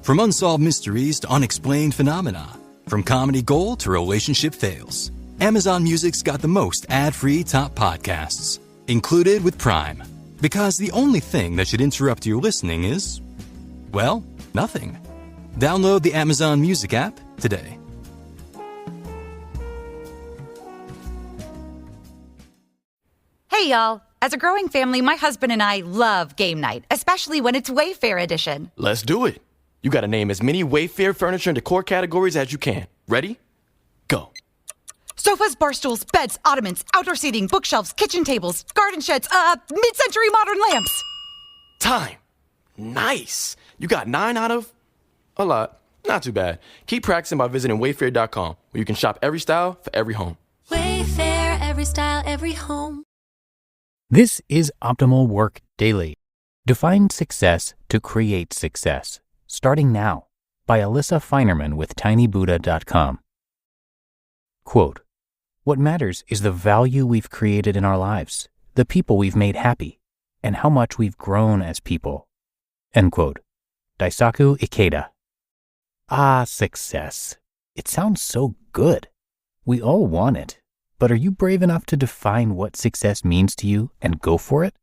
From unsolved mysteries to unexplained phenomena, from comedy gold to relationship fails, Amazon Music's got the most ad-free top podcasts, included with Prime. Because the only thing that should interrupt your listening is, well, nothing. Download the Amazon Music app today. Hey, y'all. As a growing family, my husband and I love game night, especially when it's Wayfair edition. Let's do it. You gotta name as many Wayfair furniture and decor categories as you can. Ready? Go. Sofas, bar stools, beds, ottomans, outdoor seating, bookshelves, kitchen tables, garden sheds, mid-century modern lamps. Time. Nice. You got 9 out of a lot. Not too bad. Keep practicing by visiting Wayfair.com, where you can shop every style for every home. Wayfair, every style, every home. This is Optimal Work Daily. Define success to create success. Starting now. By Alissa Finerman with tinybuddha.com. Quote, "What matters is the value we've created in our lives, the people we've made happy, and how much we've grown as people." End quote. Daisaku Ikeda. Ah, success. It sounds so good. We all want it. But are you brave enough to define what success means to you and go for it?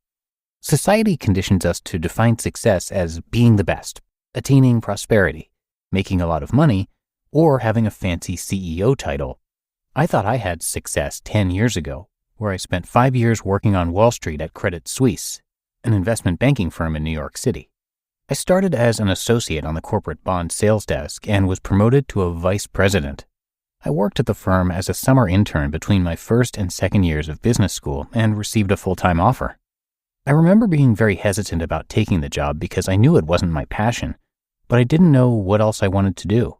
Society conditions us to define success as being the best, attaining prosperity, making a lot of money, or having a fancy CEO title. I thought I had success 10 years ago, where I spent 5 years working on Wall Street at Credit Suisse, an investment banking firm in New York City. I started as an associate on the corporate bond sales desk and was promoted to a vice president. I worked at the firm as a summer intern between my first and second years of business school and received a full-time offer. I remember being very hesitant about taking the job because I knew it wasn't my passion, but I didn't know what else I wanted to do.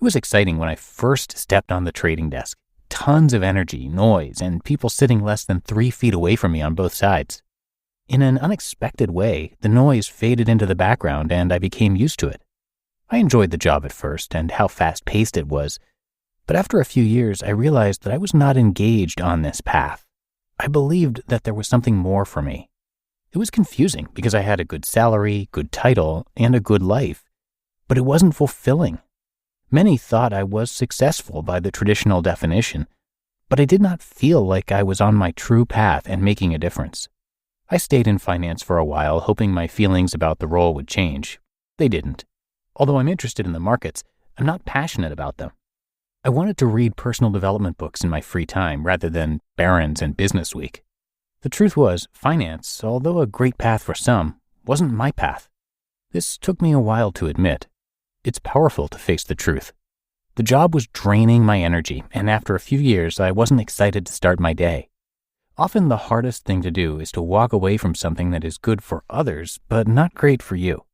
It was exciting when I first stepped on the trading desk. Tons of energy, noise, and people sitting less than 3 feet away from me on both sides. In an unexpected way, the noise faded into the background and I became used to it. I enjoyed the job at first and how fast-paced it was, but after a few years, I realized that I was not engaged on this path. I believed that there was something more for me. It was confusing because I had a good salary, good title, and a good life, but it wasn't fulfilling. Many thought I was successful by the traditional definition, but I did not feel like I was on my true path and making a difference. I stayed in finance for a while, hoping my feelings about the role would change. They didn't. Although I'm interested in the markets, I'm not passionate about them. I wanted to read personal development books in my free time rather than Barron's and Business Week. The truth was, finance, although a great path for some, wasn't my path. This took me a while to admit. It's powerful to face the truth. The job was draining my energy, and after a few years, I wasn't excited to start my day. Often the hardest thing to do is to walk away from something that is good for others, but not great for you.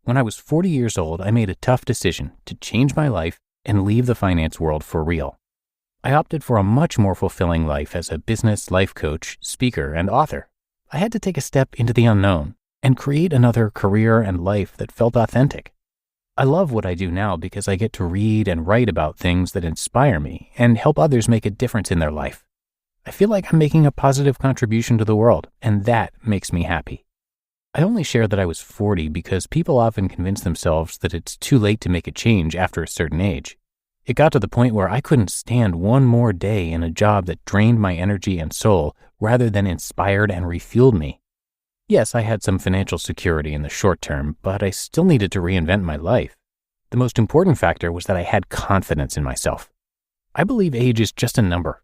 When I was 40 years old, I made a tough decision to change my life and leave the finance world for real. I opted for a much more fulfilling life as a business life coach, speaker, and author. I had to take a step into the unknown and create another career and life that felt authentic. I love what I do now because I get to read and write about things that inspire me and help others make a difference in their life. I feel like I'm making a positive contribution to the world, and that makes me happy. I only share that I was 40 because people often convince themselves that it's too late to make a change after a certain age. It got to the point where I couldn't stand one more day in a job that drained my energy and soul rather than inspired and refueled me. Yes, I had some financial security in the short term, but I still needed to reinvent my life. The most important factor was that I had confidence in myself. I believe age is just a number.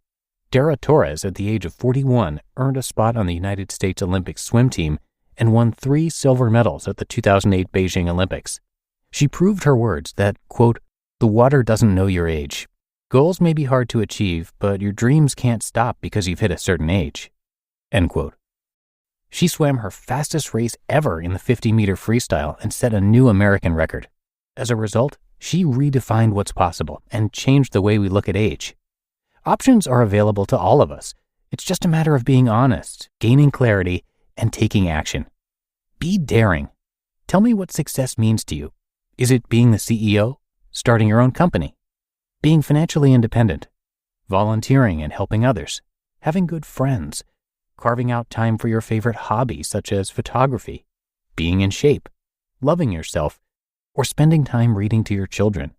Dara Torres, at the age of 41, earned a spot on the United States Olympic swim team and won 3 silver medals at the 2008 Beijing Olympics. She proved her words that, quote, "The water doesn't know your age. Goals may be hard to achieve, but your dreams can't stop because you've hit a certain age." End quote. She swam her fastest race ever in the 50-meter freestyle and set a new American record. As a result, she redefined what's possible and changed the way we look at age. Options are available to all of us. It's just a matter of being honest, gaining clarity, and taking action. Be daring. Tell me what success means to you. Is it being the CEO? Starting your own company? Being financially independent? Volunteering and helping others? Having good friends? Carving out time for your favorite hobby such as photography? Being in shape? Loving yourself? or spending time reading to your children.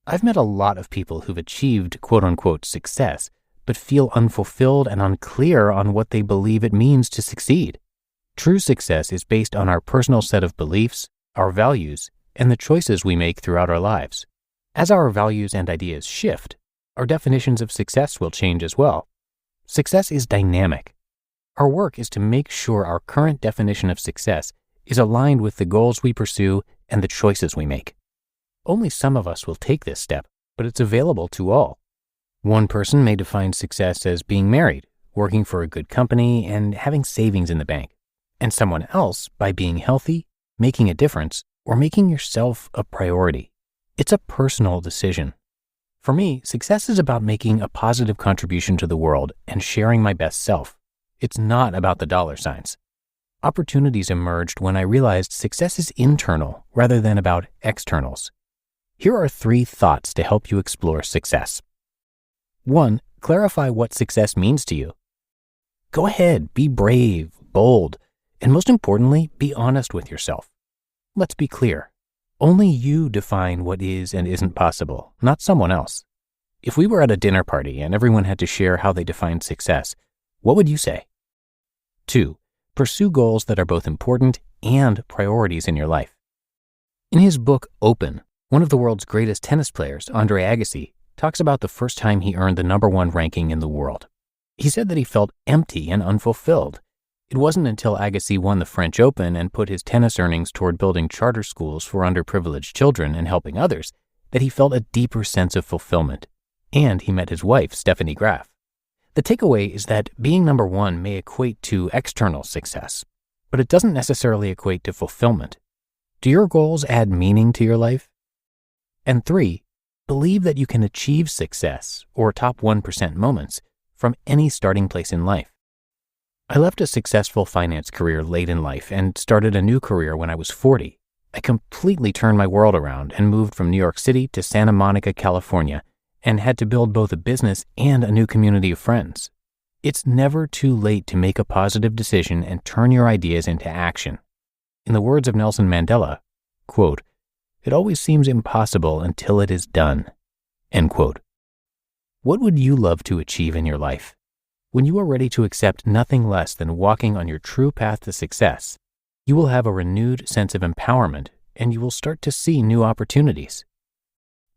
I've met a lot of people who've achieved quote-unquote success, but feel unfulfilled and unclear on what they believe it means to succeed. True success is based on our personal set of beliefs, our values, and the choices we make throughout our lives. As our values and ideas shift, our definitions of success will change as well. Success is dynamic. Our work is to make sure our current definition of success is aligned with the goals we pursue and the choices we make. Only some of us will take this step, but it's available to all. One person may define success as being married, working for a good company, and having savings in the bank, and someone else by being healthy, making a difference, or making yourself a priority. It's a personal decision. For me, success is about making a positive contribution to the world and sharing my best self. It's not about the dollar signs. Opportunities emerged when I realized success is internal rather than about externals. Here are 3 thoughts to help you explore success. 1, clarify what success means to you. Go ahead, be brave, bold, and most importantly, be honest with yourself. Let's be clear. Only you define what is and isn't possible, not someone else. If we were at a dinner party and everyone had to share how they defined success, what would you say? 2, pursue goals that are both important and priorities in your life. In his book, Open, one of the world's greatest tennis players, Andre Agassi, talks about the first time he earned the #1 ranking in the world. He said that he felt empty and unfulfilled. It wasn't until Agassi won the French Open and put his tennis earnings toward building charter schools for underprivileged children and helping others that he felt a deeper sense of fulfillment. And he met his wife, Stephanie Graf. The takeaway is that being #1 may equate to external success, but it doesn't necessarily equate to fulfillment. Do your goals add meaning to your life? And 3, believe that you can achieve success or top 1% moments from any starting place in life. I left a successful finance career late in life and started a new career when I was 40. I completely turned my world around and moved from New York City to Santa Monica, California, and had to build both a business and a new community of friends. It's never too late to make a positive decision and turn your ideas into action. In the words of Nelson Mandela, quote, "It always seems impossible until it is done," end quote. What would you love to achieve in your life? When you are ready to accept nothing less than walking on your true path to success, you will have a renewed sense of empowerment and you will start to see new opportunities.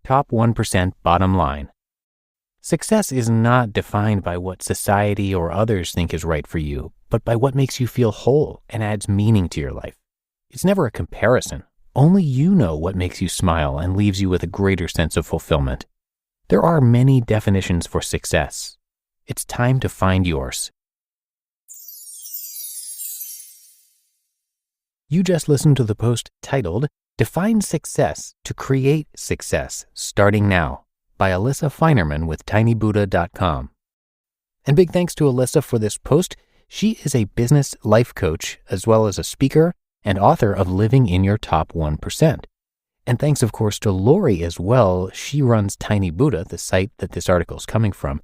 Top 1% bottom line. Success is not defined by what society or others think is right for you, but by what makes you feel whole and adds meaning to your life. It's never a comparison. Only you know what makes you smile and leaves you with a greater sense of fulfillment. There are many definitions for success. It's time to find yours. You just listened to the post titled, "Define Success to Create Success, Starting Now," by Alissa Finerman with tinybuddha.com. And big thanks to Alissa for this post. She is a business life coach as well as a speaker and author of Living in Your Top 1%. And thanks, of course, to Lori as well. She runs Tiny Buddha, the site that this article is coming from.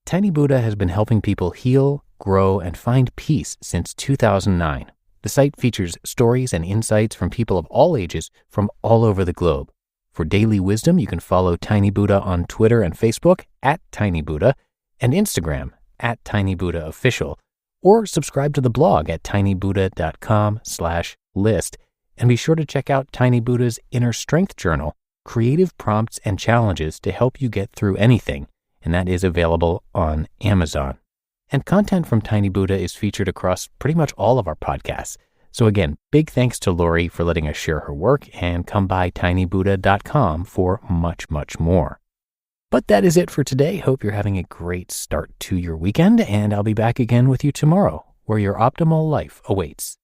Tiny Buddha has been helping people heal, grow, and find peace since 2009. The site features stories and insights from people of all ages from all over the globe. For daily wisdom, you can follow Tiny Buddha on Twitter and Facebook @TinyBuddha and Instagram @TinyBuddhaOfficial, or subscribe to the blog at tinybuddha.com/list. And be sure to check out Tiny Buddha's Inner Strength Journal, creative prompts and challenges to help you get through anything, and that is available on Amazon. And content from Tiny Buddha is featured across pretty much all of our podcasts. So again, big thanks to Lori for letting us share her work, and come by tinybuddha.com for much, much more. But that is it for today. Hope you're having a great start to your weekend, and I'll be back again with you tomorrow, where your optimal life awaits.